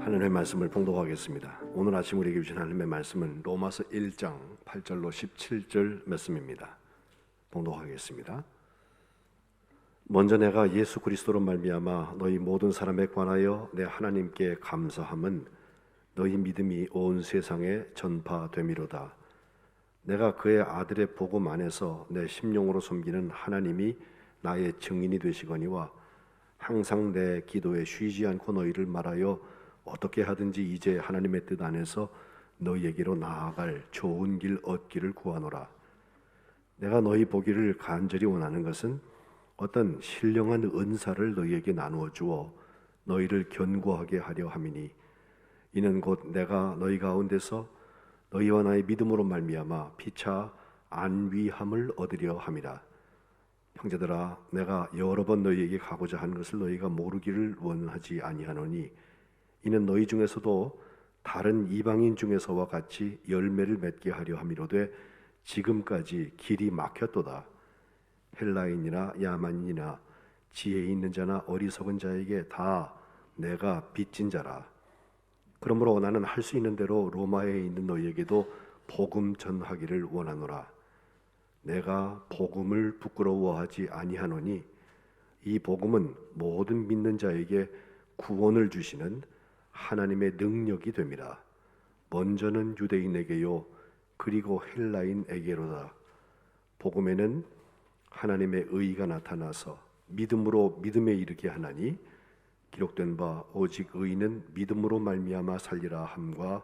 하나님의 말씀을 봉독하겠습니다. 오늘 아침 우리에게 주신 하나님의 말씀은 로마서 1장 8절로 17절 말씀입니다. 봉독하겠습니다. 먼저 내가 예수 그리스도로 말미암아 너희 모든 사람에 관하여 내 하나님께 감사함은 너희 믿음이 온 세상에 전파됨이로다. 내가 그의 아들의 복음 안에서 내 심령으로 섬기는 하나님이 나의 증인이 되시거니와 항상 내 기도에 쉬지 않고 너희를 말하여 어떻게 하든지 이제 하나님의 뜻 안에서 너희에게로 나아갈 좋은 길 얻기를 구하노라. 내가 너희 보기를 간절히 원하는 것은 어떤 신령한 은사를 너희에게 나누어 주어 너희를 견고하게 하려 함이니 이는 곧 내가 너희 가운데서 너희와 나의 믿음으로 말미암아 피차 안위함을 얻으려 함이라. 형제들아, 내가 여러 번 너희에게 가고자 한 것을 너희가 모르기를 원하지 아니하노니 이는 너희 중에서도 다른 이방인 중에서와 같이 열매를 맺게 하려 함이로되 지금까지 길이 막혔도다. 헬라인이나 야만인이나 지혜 있는 자나 어리석은 자에게 다 내가 빚진 자라. 그러므로 나는 할 수 있는 대로 로마에 있는 너희에게도 복음 전하기를 원하노라. 내가 복음을 부끄러워하지 아니하노니 이 복음은 모든 믿는 자에게 구원을 주시는 하나님의 능력이 됨이라. 먼저는 유대인에게요 그리고 헬라인에게로다. 복음에는 하나님의 의가 나타나서 믿음으로 믿음에 이르게 하나니 기록된 바 오직 의인은 믿음으로 말미암아 살리라 함과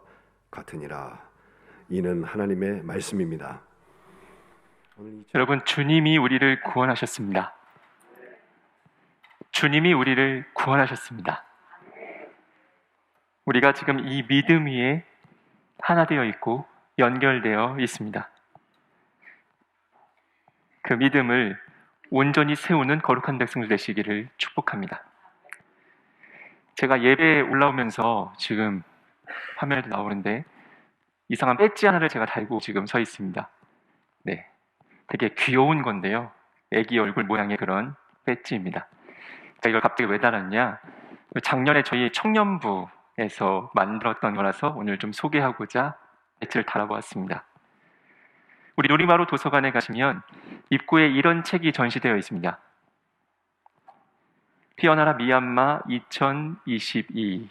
같으니라. 이는 하나님의 말씀입니다. 여러분, 주님이 우리를 구원하셨습니다. 주님이 우리를 구원하셨습니다. 우리가 지금 이 믿음 위에 하나 되어 있고 연결되어 있습니다. 그 믿음을 온전히 세우는 거룩한 백성들 되시기를 축복합니다. 제가 예배에 올라오면서 지금 화면에도 나오는데 이상한 배지 하나를 제가 달고 지금 서 있습니다. 네, 되게 귀여운 건데요. 애기 얼굴 모양의 그런 배지입니다. 제가 이걸 갑자기 왜 달았냐? 작년에 저희 청년부에서 만들었던 거라서 오늘 좀 소개하고자 배지를 달아보았습니다. 우리 놀이마루 도서관에 가시면 입구에 이런 책이 전시되어 있습니다. 피어나라 미얀마 2022.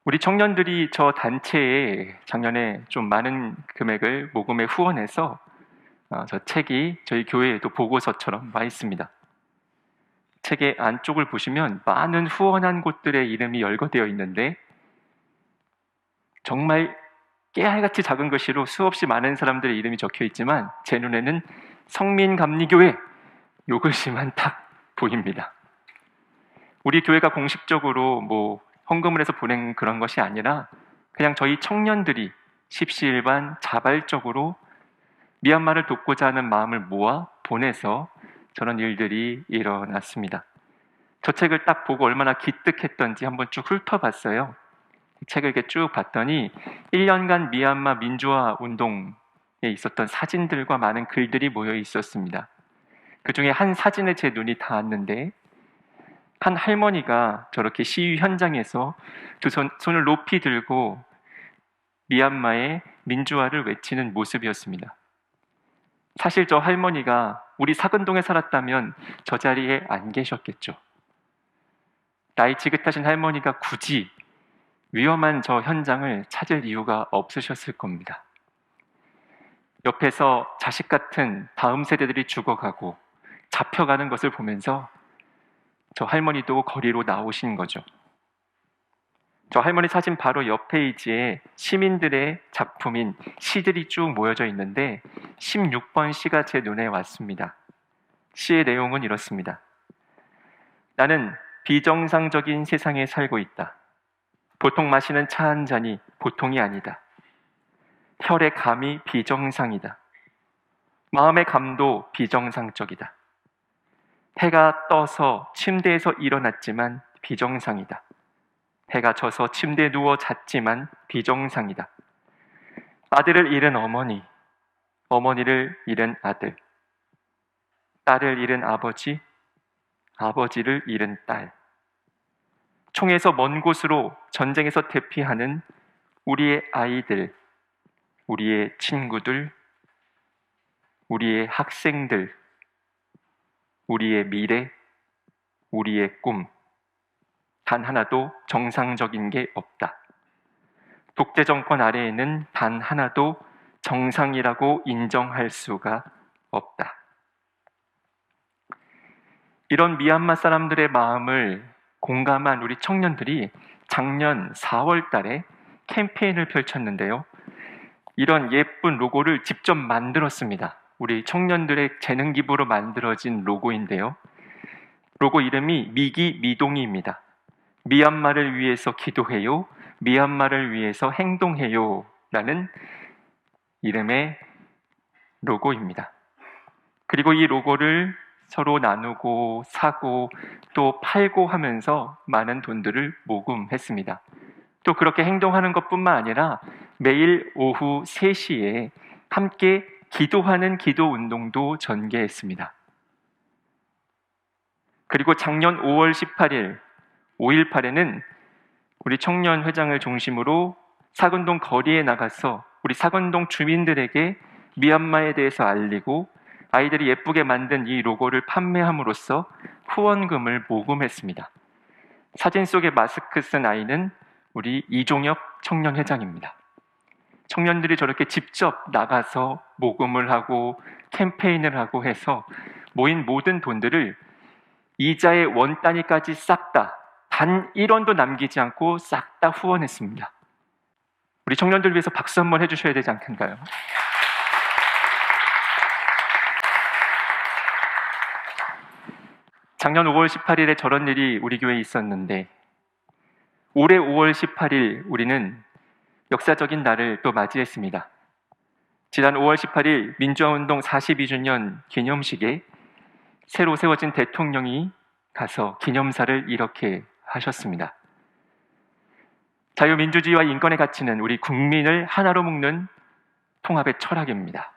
우리 청년들이 저 단체에 작년에 좀 많은 금액을 모금에 후원해서 저 책이 저희 교회에도 보고서처럼 와 있습니다. 책의 안쪽을 보시면 많은 후원한 곳들의 이름이 열거되어 있는데 정말 깨알같이 작은 글씨로 수없이 많은 사람들의 이름이 적혀 있지만 제 눈에는 성민감리교회 요 글씨만 딱 보입니다. 우리 교회가 공식적으로 헌금을 해서 보낸 그런 것이 아니라 그냥 저희 청년들이 십시일반 자발적으로 미얀마를 돕고자 하는 마음을 모아 보내서 저런 일들이 일어났습니다. 저 책을 딱 보고 얼마나 기특했던지 한번 쭉 훑어봤어요. 책을 이렇게 쭉 봤더니 1년간 미얀마 민주화 운동에 있었던 사진들과 많은 글들이 모여 있었습니다. 그 중에 한 사진에 제 눈이 닿았는데 한 할머니가 저렇게 시위 현장에서 두 손을 높이 들고 미얀마의 민주화를 외치는 모습이었습니다. 사실 저 할머니가 우리 사근동에 살았다면 저 자리에 안 계셨겠죠. 나이 지긋하신 할머니가 굳이 위험한 저 현장을 찾을 이유가 없으셨을 겁니다. 옆에서 자식 같은 다음 세대들이 죽어가고 잡혀가는 것을 보면서 저 할머니도 거리로 나오신 거죠. 저 할머니 사진 바로 옆 페이지에 시민들의 작품인 시들이 쭉 모여져 있는데 16번 시가 제 눈에 왔습니다. 시의 내용은 이렇습니다. 나는 비정상적인 세상에 살고 있다. 보통 마시는 차 한 잔이 보통이 아니다. 혈의 감이 비정상이다. 마음의 감도 비정상적이다. 해가 떠서 침대에서 일어났지만 비정상이다. 해가 져서 침대에 누워 잤지만 비정상이다. 아들을 잃은 어머니, 어머니를 잃은 아들, 딸을 잃은 아버지, 아버지를 잃은 딸. 총에서 먼 곳으로 전쟁에서 대피하는 우리의 아이들, 우리의 친구들, 우리의 학생들, 우리의 미래, 우리의 꿈, 단 하나도 정상적인 게 없다. 독재 정권 아래에는 단 하나도 정상이라고 인정할 수가 없다. 이런 미얀마 사람들의 마음을 공감한 우리 청년들이 작년 4월 달에 캠페인을 펼쳤는데요. 이런 예쁜 로고를 직접 만들었습니다. 우리 청년들의 재능 기부로 만들어진 로고인데요. 로고 이름이 미기 미동이입니다. 미얀마를 위해서 기도해요. 미얀마를 위해서 행동해요. 라는 이름의 로고입니다. 그리고 이 로고를 서로 나누고 사고 또 팔고 하면서 많은 돈들을 모금했습니다. 또 그렇게 행동하는 것뿐만 아니라 매일 오후 3시에 함께 기도하는 기도 운동도 전개했습니다. 그리고 작년 5월 18일, 5.18에는 우리 청년회장을 중심으로 사근동 거리에 나가서 우리 사근동 주민들에게 미얀마에 대해서 알리고 아이들이 예쁘게 만든 이 로고를 판매함으로써 후원금을 모금했습니다. 사진 속에 마스크 쓴 아이는 우리 이종혁 청년회장입니다. 청년들이 저렇게 직접 나가서 모금을 하고 캠페인을 하고 해서 모인 모든 돈들을 이자의 원 단위까지 싹 다 단 1원도 남기지 않고 싹 다 후원했습니다. 우리 청년들 위해서 박수 한번 해주셔야 되지 않겠나요? 작년 5월 18일에 저런 일이 우리 교회에 있었는데 올해 5월 18일 우리는 역사적인 날을 또 맞이했습니다. 지난 5월 18일 민주화운동 42주년 기념식에 새로 세워진 대통령이 가서 기념사를 이렇게 하셨습니다. 자유민주주의와 인권의 가치는 우리 국민을 하나로 묶는 통합의 철학입니다.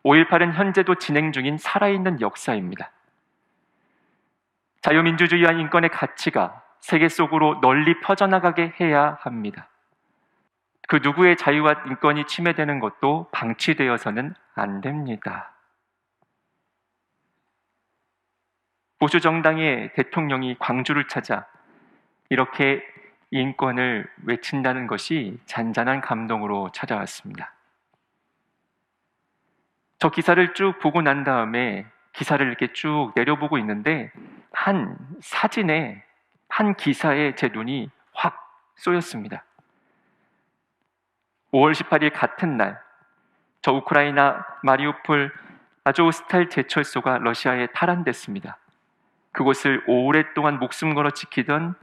5.18은 현재도 진행 중인 살아있는 역사입니다. 자유민주주의와 인권의 가치가 세계 속으로 널리 퍼져나가게 해야 합니다. 그 누구의 자유와 인권이 침해되는 것도 방치되어서는 안 됩니다. 보수정당의 대통령이 광주를 찾아 이렇게 인권을 외친다는 것이 잔잔한 감동으로 찾아왔습니다. 저 기사를 쭉 보고 난 다음에 기사를 이렇게 쭉 내려보고 있는데 한 사진에 한 기사에 제 눈이 확 쏘였습니다. 5월 18일 같은 날, 저 우크라이나 마리우폴 아조스탈 제철소가 러시아에 탈환됐습니다. 그곳을 오랫동안 목숨 걸어 지키던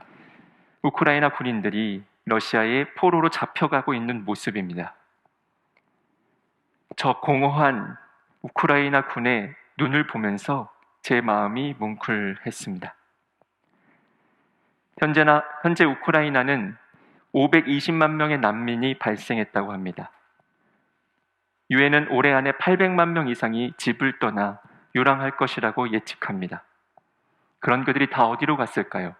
우크라이나 군인들이 러시아의 포로로 잡혀가고 있는 모습입니다. 저 공허한 우크라이나 군의 눈을 보면서 제 마음이 뭉클했습니다. 현재 우크라이나는 520만 명의 난민이 발생했다고 합니다. 유엔은 올해 안에 800만 명 이상이 집을 떠나 요랑할 것이라고 예측합니다. 그런 그들이 다 어디로 갔을까요?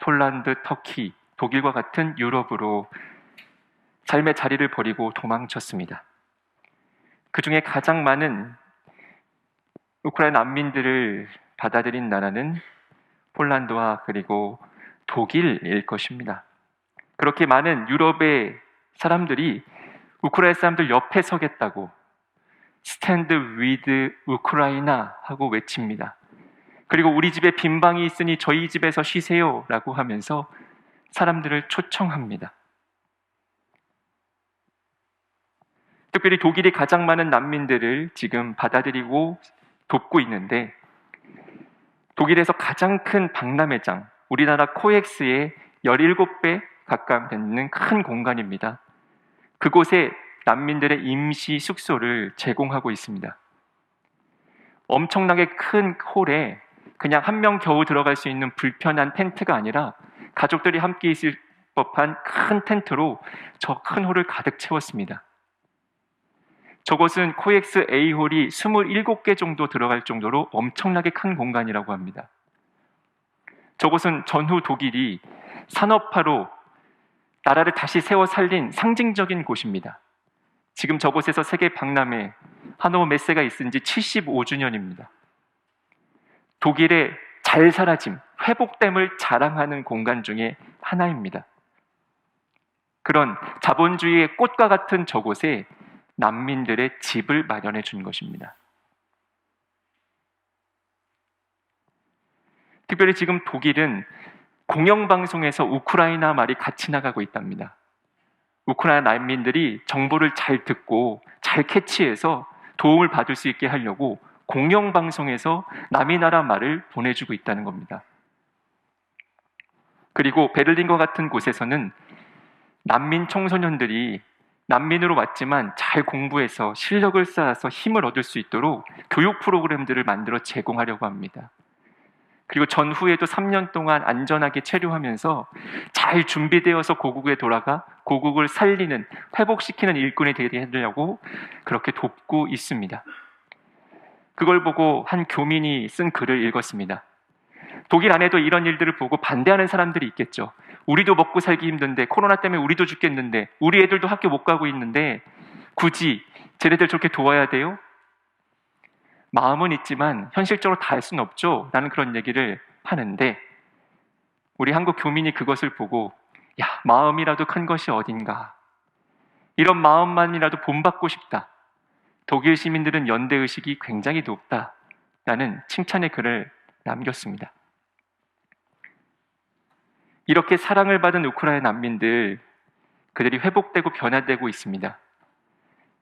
폴란드, 터키, 독일과 같은 유럽으로 삶의 자리를 버리고 도망쳤습니다. 그 중에 가장 많은 우크라이나 난민들을 받아들인 나라는 폴란드와 그리고 독일일 것입니다. 그렇게 많은 유럽의 사람들이 우크라이나 사람들 옆에 서겠다고 스탠드 위드 우크라이나 하고 외칩니다. 그리고 우리 집에 빈 방이 있으니 저희 집에서 쉬세요 라고 하면서 사람들을 초청합니다. 특별히 독일이 가장 많은 난민들을 지금 받아들이고 돕고 있는데 독일에서 가장 큰 박람회장, 우리나라 코엑스의 17배 가까이 되는 큰 공간입니다. 그곳에 난민들의 임시 숙소를 제공하고 있습니다. 엄청나게 큰 홀에 그냥 한 명 겨우 들어갈 수 있는 불편한 텐트가 아니라 가족들이 함께 있을 법한 큰 텐트로 저 큰 홀을 가득 채웠습니다. 저곳은 코엑스 A홀이 27개 정도 들어갈 정도로 엄청나게 큰 공간이라고 합니다. 저곳은 전후 독일이 산업화로 나라를 다시 세워 살린 상징적인 곳입니다. 지금 저곳에서 세계 박람회 하노 메세가 있은 지 75주년입니다. 독일의 잘 사라짐, 회복됨을 자랑하는 공간 중에 하나입니다. 그런 자본주의의 꽃과 같은 저곳에 난민들의 집을 마련해 준 것입니다. 특별히 지금 독일은 공영방송에서 우크라이나 말이 같이 나가고 있답니다. 우크라이나 난민들이 정보를 잘 듣고 잘 캐치해서 도움을 받을 수 있게 하려고 공영방송에서 남의 나라 말을 보내주고 있다는 겁니다. 그리고 베를린과 같은 곳에서는 난민 청소년들이 난민으로 왔지만 잘 공부해서 실력을 쌓아서 힘을 얻을 수 있도록 교육 프로그램들을 만들어 제공하려고 합니다. 그리고 전후에도 3년 동안 안전하게 체류하면서 잘 준비되어서 고국에 돌아가 고국을 살리는, 회복시키는 일꾼이 되게 하려고 그렇게 돕고 있습니다. 그걸 보고 한 교민이 쓴 글을 읽었습니다. 독일 안에도 이런 일들을 보고 반대하는 사람들이 있겠죠. 우리도 먹고 살기 힘든데, 코로나 때문에 우리도 죽겠는데, 우리 애들도 학교 못 가고 있는데 굳이 쟤네들 저렇게 도와야 돼요? 마음은 있지만 현실적으로 다 할 수는 없죠. 라는 그런 얘기를 하는데, 우리 한국 교민이 그것을 보고 야, 마음이라도 큰 것이 어딘가, 이런 마음만이라도 본받고 싶다, 독일 시민들은 연대의식이 굉장히 높다 라는 칭찬의 글을 남겼습니다. 이렇게 사랑을 받은 우크라이나 난민들, 그들이 회복되고 변화되고 있습니다.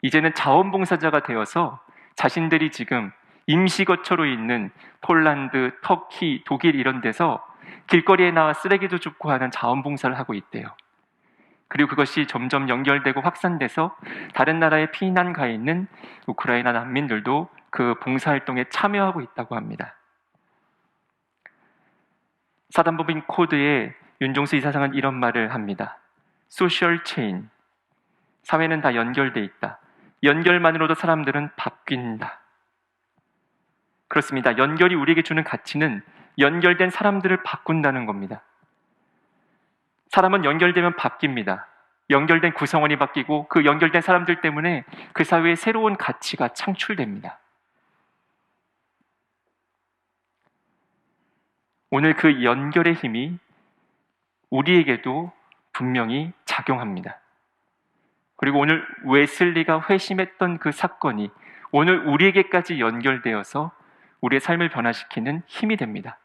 이제는 자원봉사자가 되어서 자신들이 지금 임시거처로 있는 폴란드, 터키, 독일 이런 데서 길거리에 나와 쓰레기도 줍고 하는 자원봉사를 하고 있대요. 그리고 그것이 점점 연결되고 확산돼서 다른 나라에 피난 가 있는 우크라이나 난민들도 그 봉사활동에 참여하고 있다고 합니다. 사단법인 코드의 윤종수 이사장은 이런 말을 합니다. 소셜 체인, 사회는 다 연결돼 있다. 연결만으로도 사람들은 바뀐다. 그렇습니다. 연결이 우리에게 주는 가치는 연결된 사람들을 바꾼다는 겁니다. 사람은 연결되면 바뀝니다. 연결된 구성원이 바뀌고 그 연결된 사람들 때문에 그 사회에 새로운 가치가 창출됩니다. 오늘 그 연결의 힘이 우리에게도 분명히 작용합니다. 그리고 오늘 웨슬리가 회심했던 그 사건이 오늘 우리에게까지 연결되어서 우리의 삶을 변화시키는 힘이 됩니다.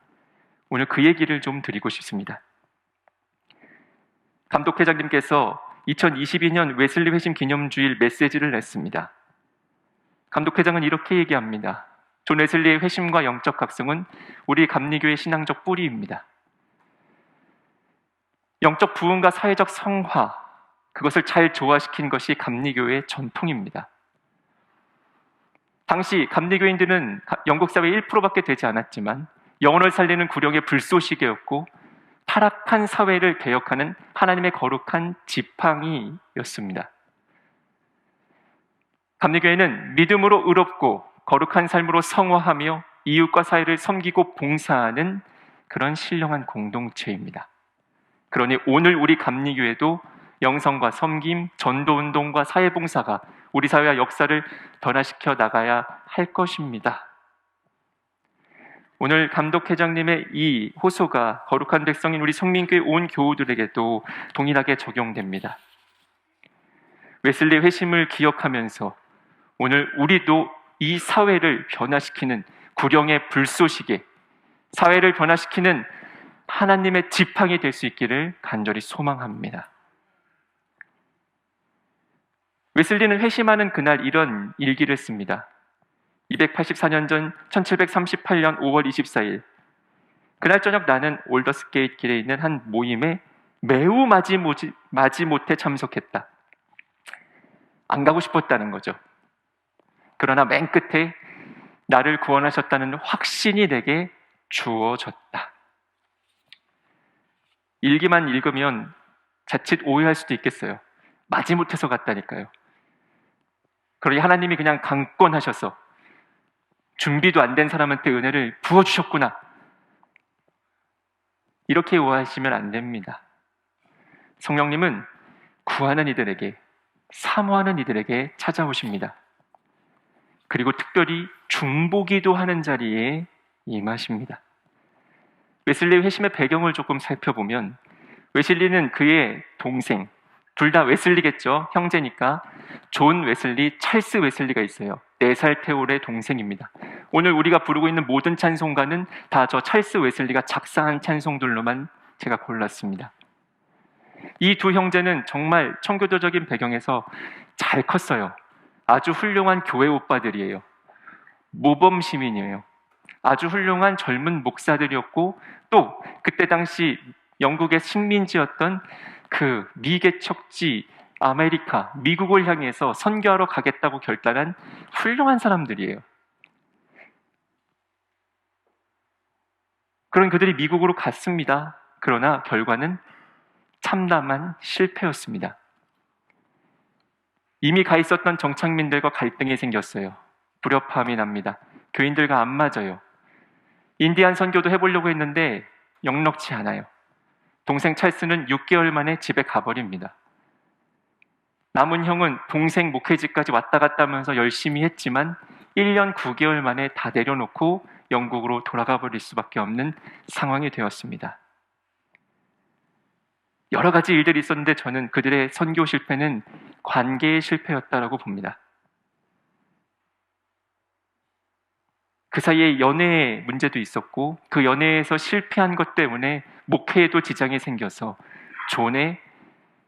오늘 그 얘기를 좀 드리고 싶습니다. 감독회장님께서 2022년 웨슬리 회심 기념주일 메시지를 냈습니다. 감독회장은 이렇게 얘기합니다. 존 웨슬리의 회심과 영적 각성은 우리 감리교의 신앙적 뿌리입니다. 영적 부흥과 사회적 성화, 그것을 잘 조화시킨 것이 감리교의 전통입니다. 당시 감리교인들은 영국 사회의 1%밖에 되지 않았지만 영혼을 살리는 구령의 불쏘시개였고 타락한 사회를 개혁하는 하나님의 거룩한 지팡이였습니다. 감리교회는 믿음으로 의롭고 거룩한 삶으로 성화하며 이웃과 사회를 섬기고 봉사하는 그런 신령한 공동체입니다. 그러니 오늘 우리 감리교회도 영성과 섬김, 전도운동과 사회봉사가 우리 사회와 역사를 변화시켜 나가야 할 것입니다. 오늘 감독회장님의 이 호소가 거룩한 백성인 우리 성민교회 온 교우들에게도 동일하게 적용됩니다. 웨슬리 회심을 기억하면서 오늘 우리도 이 사회를 변화시키는 구령의 불쏘시개, 사회를 변화시키는 하나님의 지팡이 될 수 있기를 간절히 소망합니다. 웨슬리는 회심하는 그날 이런 일기를 씁니다. 284년 전 1738년 5월 24일, 그날 저녁 나는 올더스게이트 길에 있는 한 모임에 매우 마지못해 참석했다. 안 가고 싶었다는 거죠. 그러나 맨 끝에 나를 구원하셨다는 확신이 내게 주어졌다. 일기만 읽으면 자칫 오해할 수도 있겠어요. 마지못해서 갔다니까요. 그러니 하나님이 그냥 강권하셔서 준비도 안 된 사람한테 은혜를 부어주셨구나. 이렇게 오해하시면 안 됩니다. 성령님은 구하는 이들에게, 사모하는 이들에게 찾아오십니다. 그리고 특별히 중보기도 하는 자리에 임하십니다. 웨슬리 회심의 배경을 조금 살펴보면 웨슬리는 그의 동생, 둘 다 웨슬리겠죠. 형제니까. 존 웨슬리, 찰스 웨슬리가 있어요. 4살 태울의 동생입니다. 오늘 우리가 부르고 있는 모든 찬송가는 다 저 찰스 웨슬리가 작사한 찬송들로만 제가 골랐습니다. 이 두 형제는 정말 청교도적인 배경에서 잘 컸어요. 아주 훌륭한 교회 오빠들이에요. 모범 시민이에요. 아주 훌륭한 젊은 목사들이었고, 또 그때 당시 영국의 식민지였던 그 미개척지 아메리카, 미국을 향해서 선교하러 가겠다고 결단한 훌륭한 사람들이에요. 그런 그들이 미국으로 갔습니다. 그러나 결과는 참담한 실패였습니다. 이미 가 있었던 정착민들과 갈등이 생겼어요. 불협화음이 납니다. 교인들과 안 맞아요. 인디안 선교도 해보려고 했는데 역력치 않아요. 동생 찰스는 6개월 만에 집에 가버립니다. 남은 형은 동생 목회지까지 왔다 갔다 하면서 열심히 했지만 1년 9개월 만에 다 내려놓고 영국으로 돌아가 버릴 수밖에 없는 상황이 되었습니다. 여러 가지 일들이 있었는데 저는 그들의 선교 실패는 관계의 실패였다라고 봅니다. 그 사이에 연애의 문제도 있었고 그 연애에서 실패한 것 때문에 목회에도 지장이 생겨서 존의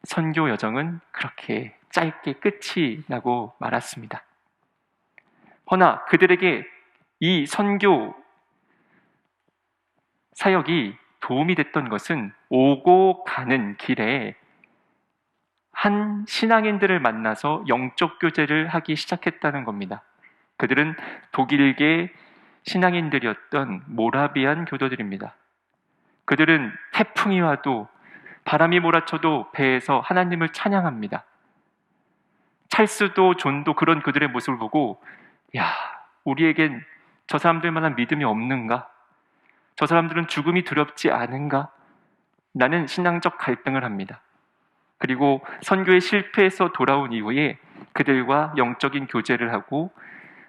선교 여정은 그렇게 짧게 끝이 나고 말았습니다. 허나 그들에게 이 선교 사역이 도움이 됐던 것은 오고 가는 길에 한 신앙인들을 만나서 영적 교제를 하기 시작했다는 겁니다. 그들은 독일계 신앙인들이었던 모라비안 교도들입니다. 그들은 태풍이 와도 바람이 몰아쳐도 배에서 하나님을 찬양합니다. 찰스도 존도 그런 그들의 모습을 보고 야, 우리에겐 저 사람들만한 믿음이 없는가? 저 사람들은 죽음이 두렵지 않은가? 나는 신앙적 갈등을 합니다. 그리고 선교의 실패에서 돌아온 이후에 그들과 영적인 교제를 하고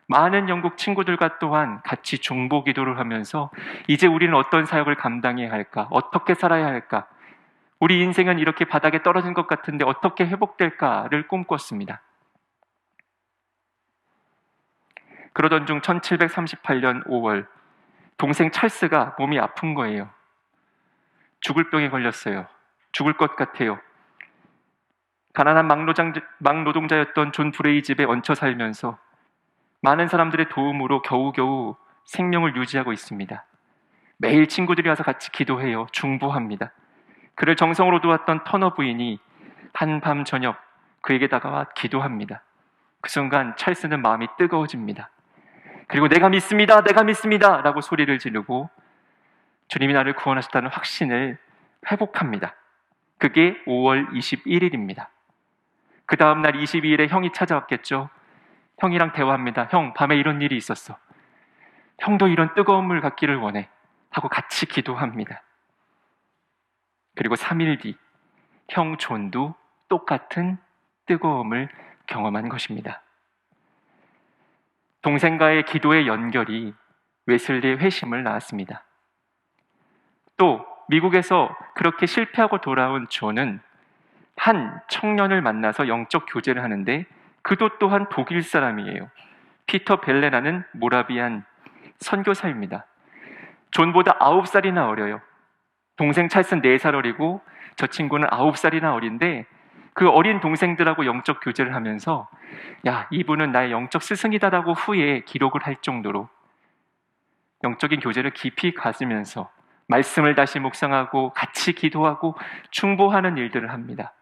많은 영국 친구들과 또한 같이 중보 기도를 하면서 이제 우리는 어떤 사역을 감당해야 할까? 어떻게 살아야 할까? 우리 인생은 이렇게 바닥에 떨어진 것 같은데 어떻게 회복될까를 꿈꿨습니다. 그러던 중 1738년 5월 동생 찰스가 몸이 아픈 거예요. 죽을 병에 걸렸어요. 죽을 것 같아요. 가난한 막노동자였던 존 브레이 집에 얹혀 살면서 많은 사람들의 도움으로 겨우겨우 생명을 유지하고 있습니다. 매일 친구들이 와서 같이 기도해요. 중보합니다. 그를 정성으로 도왔던 터너 부인이 한밤 저녁 그에게 다가와 기도합니다. 그 순간 찰스는 마음이 뜨거워집니다. 그리고 내가 믿습니다. 내가 믿습니다. 라고 소리를 지르고 주님이 나를 구원하셨다는 확신을 회복합니다. 그게 5월 21일입니다. 그 다음 날 22일에 형이 찾아왔겠죠. 형이랑 대화합니다. 형, 밤에 이런 일이 있었어. 형도 이런 뜨거운 물 갖기를 원해. 하고 같이 기도합니다. 그리고 3일 뒤, 형 존도 똑같은 뜨거움을 경험한 것입니다. 동생과의 기도의 연결이 웨슬리의 회심을 낳았습니다. 또 미국에서 그렇게 실패하고 돌아온 존은 한 청년을 만나서 영적 교제를 하는데 그도 또한 독일 사람이에요. 피터 벨레라는 모라비안 선교사입니다. 존보다 9살이나 어려요. 동생 찰스는 4살 어리고 저 친구는 9살이나 어린데 그 어린 동생들하고 영적 교제를 하면서 야, 이분은 나의 영적 스승이다라고 후에 기록을 할 정도로 영적인 교제를 깊이 가지면서 말씀을 다시 묵상하고 같이 기도하고 중보하는 일들을 합니다.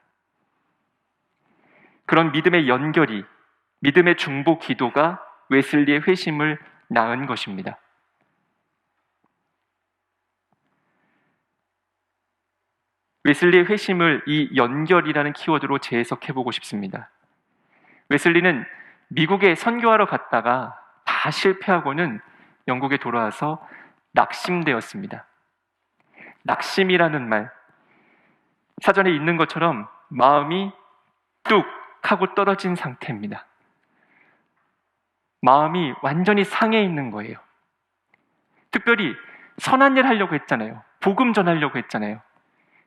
그런 믿음의 연결이, 믿음의 중보 기도가 웨슬리의 회심을 낳은 것입니다. 웨슬리의 회심을 이 연결이라는 키워드로 재해석해보고 싶습니다. 웨슬리는 미국에 선교하러 갔다가 다 실패하고는 영국에 돌아와서 낙심되었습니다. 낙심이라는 말, 사전에 있는 것처럼 마음이 뚝 하고 떨어진 상태입니다. 마음이 완전히 상해 있는 거예요. 특별히 선한 일 하려고 했잖아요. 복음 전하려고 했잖아요.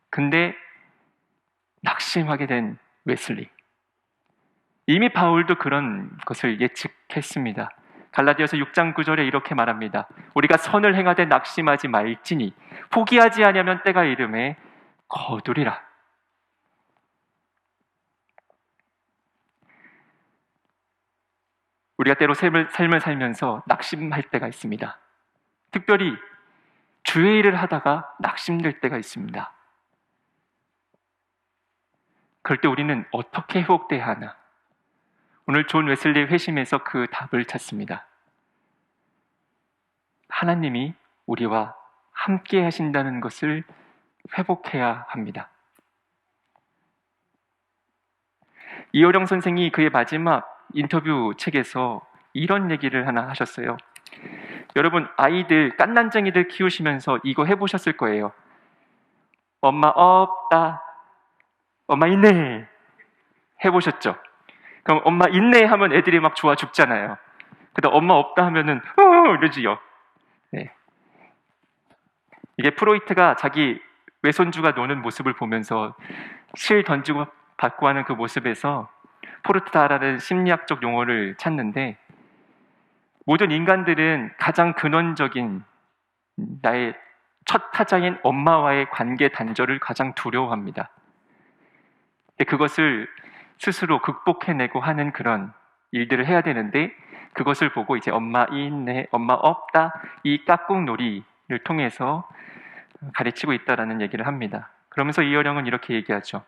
근데 낙심하게 된 웨슬리. 이미 바울도 그런 것을 예측했습니다. 갈라디아서 6장 9절에 이렇게 말합니다. 우리가 선을 행하되 낙심하지 말지니 포기하지 아니하면 때가 이름에 거두리라. 우리가 때로 삶을 살면서 낙심할 때가 있습니다. 특별히 주의 일을 하다가 낙심될 때가 있습니다. 그럴 때 우리는 어떻게 회복돼야 하나? 오늘 존 웨슬리의 회심에서 그 답을 찾습니다. 하나님이 우리와 함께 하신다는 것을 회복해야 합니다. 이호령 선생이 그의 마지막 인터뷰 책에서 이런 얘기를 하나 하셨어요. 여러분, 아이들, 깐난쟁이들 키우시면서 이거 해보셨을 거예요. 엄마 없다, 엄마 있네. 해보셨죠? 그럼 엄마 있네 하면 애들이 막 좋아 죽잖아요. 그다음 엄마 없다 하면은 이러지요. 네. 이게 프로이트가 자기 외손주가 노는 모습을 보면서 실 던지고 받고 하는 그 모습에서 포르타라는 심리학적 용어를 찾는데, 모든 인간들은 가장 근원적인 나의 첫 타자인 엄마와의 관계 단절을 가장 두려워합니다. 근데 그것을 스스로 극복해내고 하는 그런 일들을 해야 되는데, 그것을 보고 이제 엄마 있네, 엄마 없다, 이 깍꿍놀이를 통해서 가르치고 있다라는 얘기를 합니다. 그러면서 이어령은 이렇게 얘기하죠.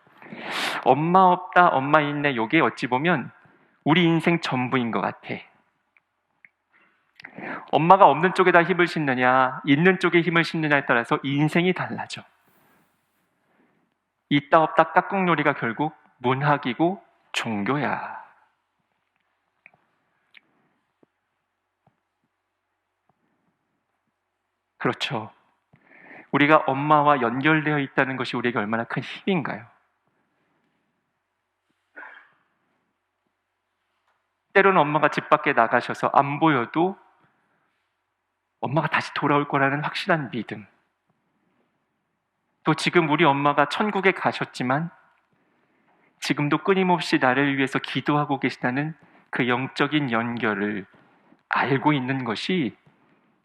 엄마 없다, 엄마 있네, 요게 어찌 보면 우리 인생 전부인 것 같아. 엄마가 없는 쪽에다 힘을 싣느냐, 있는 쪽에 힘을 싣느냐에 따라서 인생이 달라져. 있다 없다 깍꿍놀이가 결국 문학이고 종교야. 그렇죠. 우리가 엄마와 연결되어 있다는 것이 우리에게 얼마나 큰 힘인가요? 때로는 엄마가 집 밖에 나가셔서 안 보여도 엄마가 다시 돌아올 거라는 확실한 믿음. 또 지금 우리 엄마가 천국에 가셨지만 지금도 끊임없이 나를 위해서 기도하고 계시다는 그 영적인 연결을 알고 있는 것이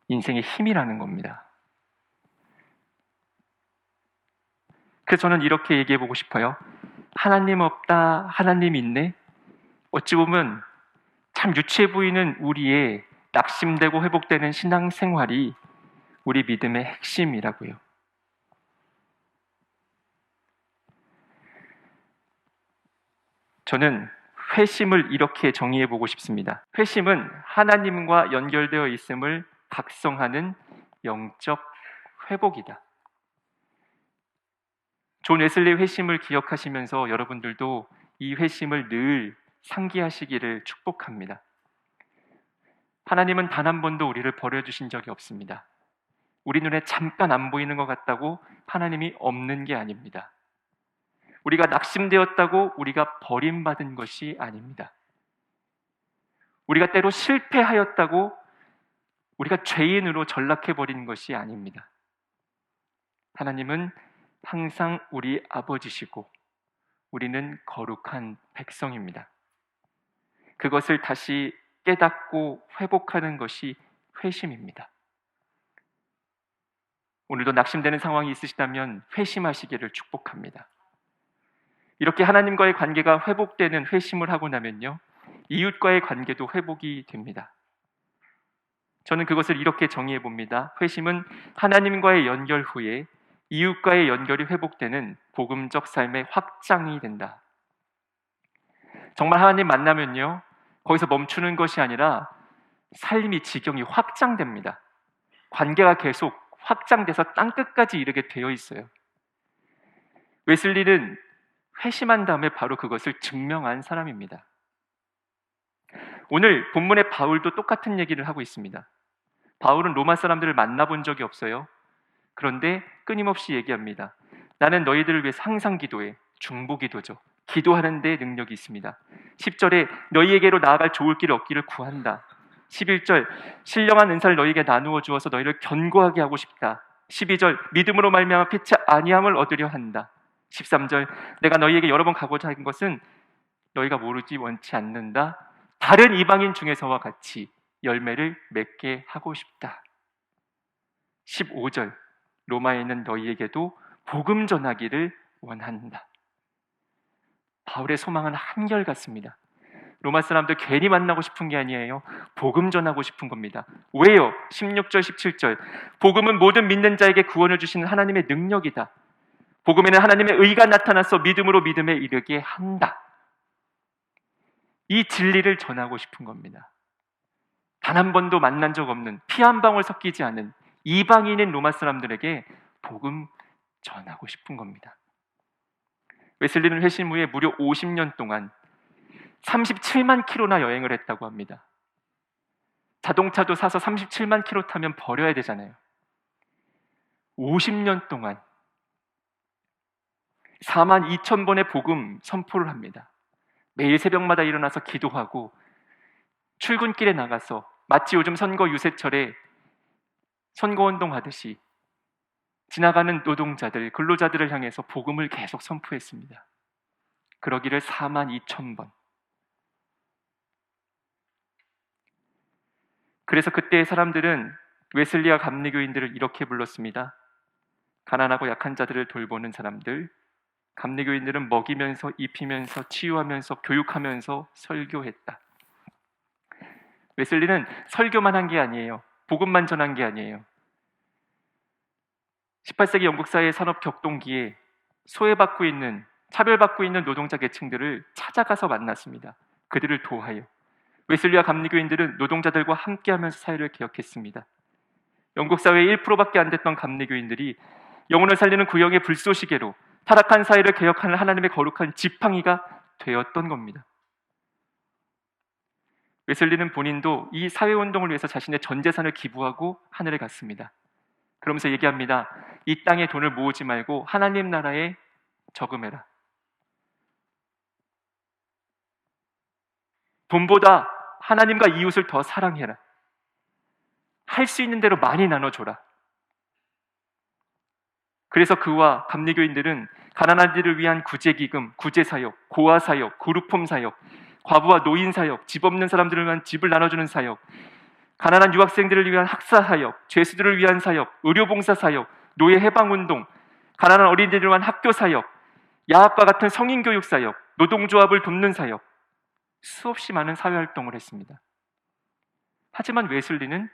인생의 힘이라는 겁니다. 그래서 저는 이렇게 얘기해 보고 싶어요. 하나님 없다, 하나님 있네. 어찌 보면 참 유치해 보이는 우리의 낙심되고 회복되는 신앙생활이 우리 믿음의 핵심이라고요. 저는 회심을 이렇게 정의해 보고 싶습니다. 회심은 하나님과 연결되어 있음을 각성하는 영적 회복이다. 존 웨슬리의 회심을 기억하시면서 여러분들도 이 회심을 늘 상기하시기를 축복합니다. 하나님은 단 한 번도 우리를 버려주신 적이 없습니다. 우리 눈에 잠깐 안 보이는 것 같다고 하나님이 없는 게 아닙니다. 우리가 낙심되었다고 우리가 버림받은 것이 아닙니다. 우리가 때로 실패하였다고 우리가 죄인으로 전락해버린 것이 아닙니다. 하나님은 항상 우리 아버지시고 우리는 거룩한 백성입니다. 그것을 다시 깨닫고 회복하는 것이 회심입니다. 오늘도 낙심되는 상황이 있으시다면 회심하시기를 축복합니다. 이렇게 하나님과의 관계가 회복되는 회심을 하고 나면요, 이웃과의 관계도 회복이 됩니다. 저는 그것을 이렇게 정의해 봅니다. 회심은 하나님과의 연결 후에 이웃과의 연결이 회복되는 복음적 삶의 확장이 된다. 정말 하나님 만나면요, 거기서 멈추는 것이 아니라 삶이 지경이 확장됩니다. 관계가 계속 확장돼서 땅끝까지 이르게 되어 있어요. 웨슬리는 회심한 다음에 바로 그것을 증명한 사람입니다. 오늘 본문의 바울도 똑같은 얘기를 하고 있습니다. 바울은 로마 사람들을 만나본 적이 없어요. 그런데 끊임없이 얘기합니다. 나는 너희들을 위해서 항상 기도해. 중보기도죠. 기도하는 데 능력이 있습니다. 10절에 너희에게로 나아갈 좋을 길을 얻기를 구한다. 11절 신령한 은사를 너희에게 나누어 주어서 너희를 견고하게 하고 싶다. 12절 믿음으로 말미암아 피치 아니함을 얻으려 한다. 13절 내가 너희에게 여러 번 가고자 한 것은 너희가 모르지 원치 않는다. 다른 이방인 중에서와 같이 열매를 맺게 하고 싶다. 15절 로마에 있는 너희에게도 복음 전하기를 원한다. 바울의 소망은 한결같습니다. 로마 사람들 괜히 만나고 싶은 게 아니에요. 복음 전하고 싶은 겁니다. 왜요? 16절 17절 복음은 모든 믿는 자에게 구원을 주시는 하나님의 능력이다. 복음에는 하나님의 의가 나타나서 믿음으로 믿음에 이르게 한다. 이 진리를 전하고 싶은 겁니다. 단 한 번도 만난 적 없는 피 한 방울 섞이지 않은 이방인인 로마 사람들에게 복음 전하고 싶은 겁니다. 웨슬리는 회심 후에 무려 50년 동안 37만 킬로나 여행을 했다고 합니다. 자동차도 사서 37만 킬로 타면 버려야 되잖아요. 50년 동안 4만 2천 번의 복음 선포를 합니다. 매일 새벽마다 일어나서 기도하고 출근길에 나가서 마치 요즘 선거 유세철에 선거운동 하듯이 지나가는 노동자들, 근로자들을 향해서 복음을 계속 선포했습니다. 그러기를 4만 2천 번. 그래서 그때의 사람들은 웨슬리와 감리교인들을 이렇게 불렀습니다. 가난하고 약한 자들을 돌보는 사람들, 감리교인들은 먹이면서 입히면서 치유하면서 교육하면서 설교했다. 웨슬리는 설교만 한 게 아니에요. 복음만 전한 게 아니에요. 18세기 영국 사회의 산업 격동기에 소외받고 있는, 차별받고 있는 노동자 계층들을 찾아가서 만났습니다. 그들을 도와요. 웨슬리와 감리교인들은 노동자들과 함께하면서 사회를 개혁했습니다. 영국 사회의 1%밖에 안 됐던 감리교인들이 영혼을 살리는 구형의 불쏘시개로 타락한 사회를 개혁하는 하나님의 거룩한 지팡이가 되었던 겁니다. 웨슬리는 본인도 이 사회운동을 위해서 자신의 전 재산을 기부하고 하늘에 갔습니다. 그러면서 얘기합니다. 이 땅에 돈을 모으지 말고 하나님 나라에 저금해라. 돈보다 하나님과 이웃을 더 사랑해라. 할 수 있는 대로 많이 나눠줘라. 그래서 그와 감리교인들은 가난한 이들을 위한 구제기금, 구제사역, 고아사역, 그룹홈 사역, 과부와 노인 사역, 집 없는 사람들을 위한 집을 나눠주는 사역, 가난한 유학생들을 위한 학사 사역, 죄수들을 위한 사역, 의료봉사 사역, 노예 해방운동, 가난한 어린이들을 위한 학교 사역, 야학과 같은 성인교육 사역, 노동조합을 돕는 사역, 수없이 많은 사회활동을 했습니다. 하지만 웨슬리는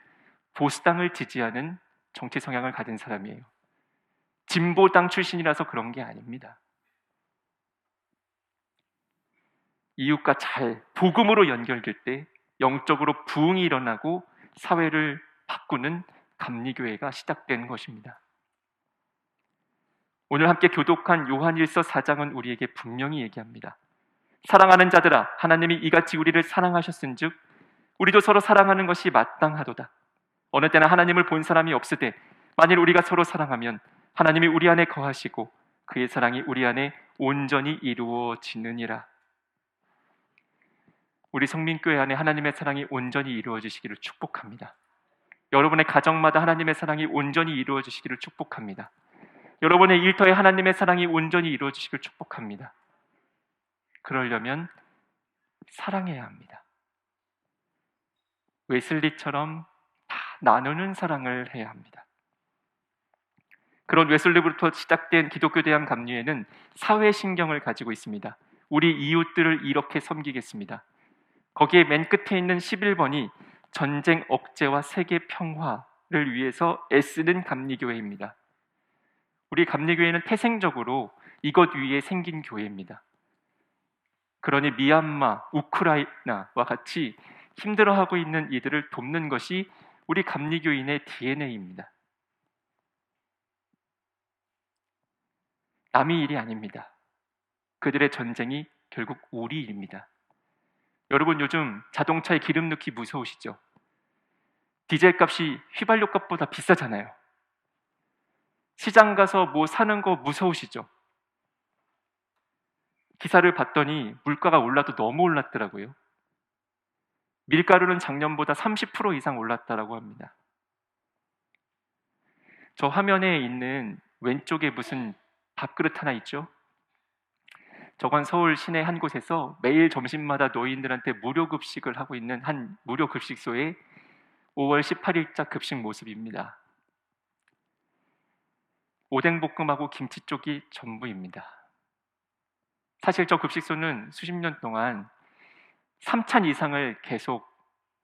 보수당을 지지하는 정치 성향을 가진 사람이에요. 진보당 출신이라서 그런 게 아닙니다. 이웃과 잘 복음으로 연결될 때 영적으로 부흥이 일어나고 사회를 바꾸는 감리교회가 시작된 것입니다. 오늘 함께 교독한 요한일서 4장은 우리에게 분명히 얘기합니다. 사랑하는 자들아, 하나님이 이같이 우리를 사랑하셨은즉 우리도 서로 사랑하는 것이 마땅하도다. 어느 때나 하나님을 본 사람이 없으되 만일 우리가 서로 사랑하면 하나님이 우리 안에 거하시고 그의 사랑이 우리 안에 온전히 이루어지느니라. 우리 성민교회 안에 하나님의 사랑이 온전히 이루어지시기를 축복합니다. 여러분의 가정마다 하나님의 사랑이 온전히 이루어지시기를 축복합니다. 여러분의 일터에 하나님의 사랑이 온전히 이루어지시기를 축복합니다. 그러려면 사랑해야 합니다. 웨슬리처럼 다 나누는 사랑을 해야 합니다. 그런 웨슬리부터 시작된 기독교 대학 감리회는 사회신경을 가지고 있습니다. 우리 이웃들을 이렇게 섬기겠습니다. 거기에 맨 끝에 있는 11번이 전쟁 억제와 세계 평화를 위해서 애쓰는 감리교회입니다. 우리 감리교회는 태생적으로 이것 위에 생긴 교회입니다. 그러니 미얀마, 우크라이나와 같이 힘들어하고 있는 이들을 돕는 것이 우리 감리교인의 DNA입니다. 남의 일이 아닙니다. 그들의 전쟁이 결국 우리 일입니다. 여러분 요즘 자동차에 기름 넣기 무서우시죠? 디젤 값이 휘발유 값보다 비싸잖아요. 시장 가서 뭐 사는 거 무서우시죠? 기사를 봤더니 물가가 올라도 너무 올랐더라고요. 밀가루는 작년보다 30% 이상 올랐다라고 합니다. 저 화면에 있는 왼쪽에 무슨 밥그릇 하나 있죠? 저건 서울 시내 한 곳에서 매일 점심마다 노인들한테 무료 급식을 하고 있는 한 무료 급식소의 5월 18일자 급식 모습입니다. 오뎅볶음하고 김치 쪽이 전부입니다. 사실 저 급식소는 수십 년 동안 3찬 이상을 계속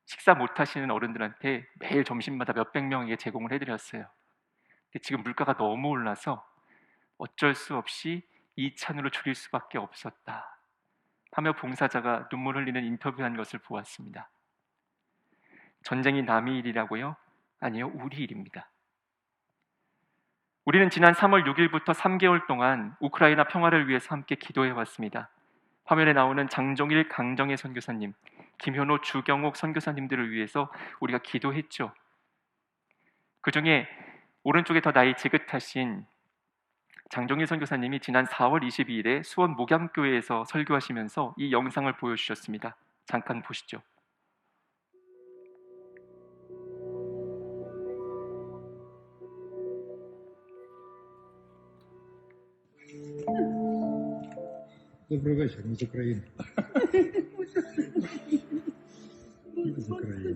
식사 못 하시는 어른들한테 매일 점심마다 몇백 명에게 제공을 해드렸어요. 근데 지금 물가가 너무 올라서 어쩔 수 없이 2찬으로 줄일 수밖에 없었다 하며 봉사자가 눈물 흘리는 인터뷰한 것을 보았습니다. 전쟁이 남의 일이라고요? 아니요, 우리 일입니다. 우리는 지난 3월 6일부터 3개월 동안 우크라이나 평화를 위해서 함께 기도해 왔습니다. 화면에 나오는 장종일, 강정혜 선교사님, 김현호, 주경옥 선교사님들을 위해서 우리가 기도했죠. 그 중에 오른쪽에 더 나이 지긋하신 장종일 선교사님이 지난 4월 22일에 수원 목양교회에서 설교하시면서 이 영상을 보여주셨습니다. 잠깐 보시죠. Добрий вечір, ми з України. Ми з України.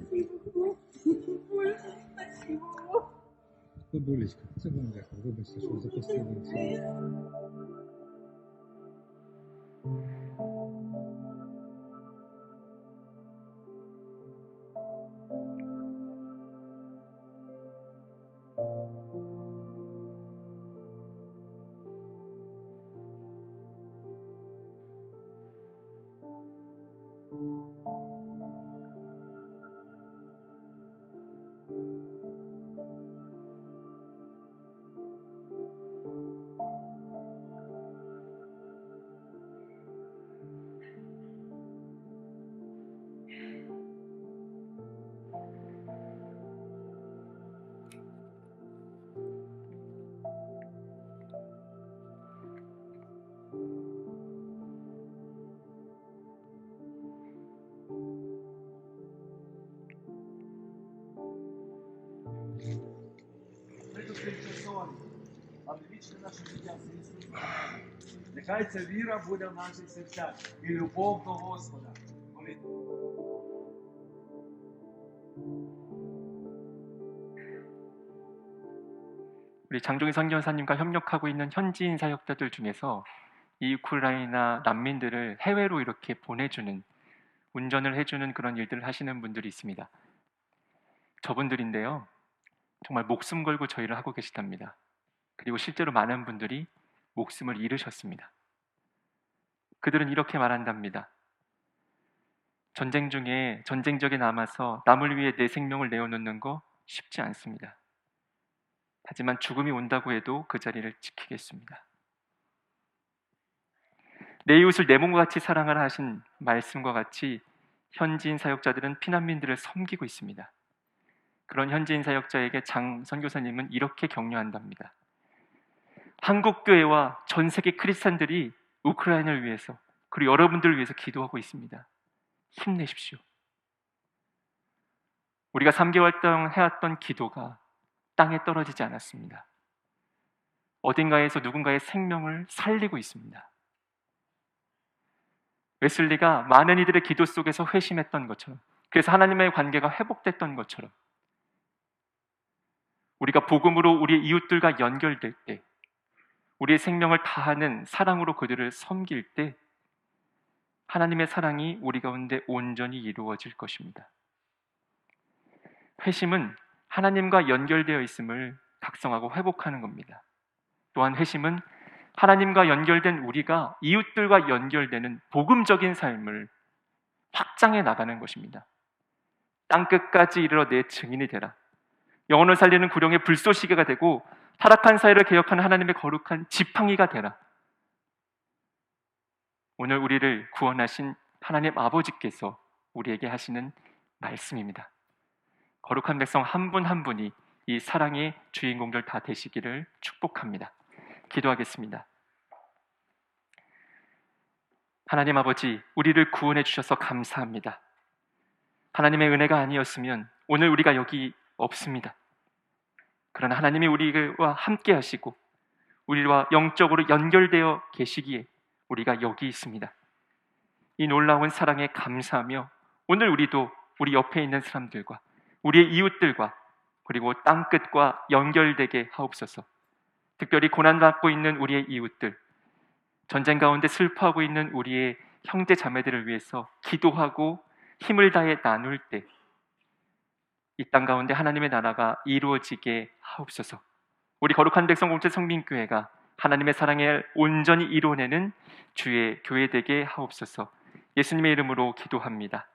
Бабулечка, це вам дякую. Вибачте, що запустили всі. Ми тут тимчасові, а вічне наше життя в Ісусі. Нехай ця віра буде в наших серцях і любов до Господа. 우리 장종희 선교사님과 협력하고 있는 현지인 사역자들 중에서 이 우크라이나 난민들을 해외로 이렇게 보내주는, 운전을 해주는 그런 일들을 하시는 분들이 있습니다. 저분들인데요, 정말 목숨 걸고 저 일을 하고 계시답니다. 그리고 실제로 많은 분들이 목숨을 잃으셨습니다. 그들은 이렇게 말한답니다. 전쟁 중에, 전쟁 지역에 남아서 남을 위해 내 생명을 내어놓는 거 쉽지 않습니다. 하지만 죽음이 온다고 해도 그 자리를 지키겠습니다. 내 이웃을 내 몸과 같이 사랑하라 하신 말씀과 같이 현지인 사역자들은 피난민들을 섬기고 있습니다. 그런 현지인 사역자에게 장 선교사님은 이렇게 격려한답니다. 한국교회와 전 세계 크리스찬들이 우크라이나를 위해서, 그리고 여러분들을 위해서 기도하고 있습니다. 힘내십시오. 우리가 3개월 동안 해왔던 기도가 땅에 떨어지지 않았습니다. 어딘가에서 누군가의 생명을 살리고 있습니다. 웨슬리가 많은 이들의 기도 속에서 회심했던 것처럼, 그래서 하나님의 관계가 회복됐던 것처럼, 우리가 복음으로 우리 이웃들과 연결될 때, 우리의 생명을 다하는 사랑으로 그들을 섬길 때 하나님의 사랑이 우리 가운데 온전히 이루어질 것입니다. 회심은 하나님과 연결되어 있음을 각성하고 회복하는 겁니다. 또한 회심은 하나님과 연결된 우리가 이웃들과 연결되는 복음적인 삶을 확장해 나가는 것입니다. 땅끝까지 이르러 내 증인이 되라. 영혼을 살리는 구령의 불쏘시개가 되고 타락한 사회를 개혁하는 하나님의 거룩한 지팡이가 되라. 오늘 우리를 구원하신 하나님 아버지께서 우리에게 하시는 말씀입니다. 거룩한 백성 한 분 한 분이 이 사랑의 주인공들 다 되시기를 축복합니다. 기도하겠습니다. 하나님 아버지, 우리를 구원해 주셔서 감사합니다. 하나님의 은혜가 아니었으면 오늘 우리가 여기 없습니다. 그러나 하나님이 우리와 함께 하시고 우리와 영적으로 연결되어 계시기에 우리가 여기 있습니다. 이 놀라운 사랑에 감사하며 오늘 우리도 우리 옆에 있는 사람들과 우리의 이웃들과 그리고 땅끝과 연결되게 하옵소서. 특별히 고난받고 있는 우리의 이웃들, 전쟁 가운데 슬퍼하고 있는 우리의 형제 자매들을 위해서 기도하고 힘을 다해 나눌 때 이 땅 가운데 하나님의 나라가 이루어지게 하옵소서. 우리 거룩한 백성 공동체 성민교회가 하나님의 사랑을 온전히 이루어내는 주의 교회 되게 하옵소서. 예수님의 이름으로 기도합니다.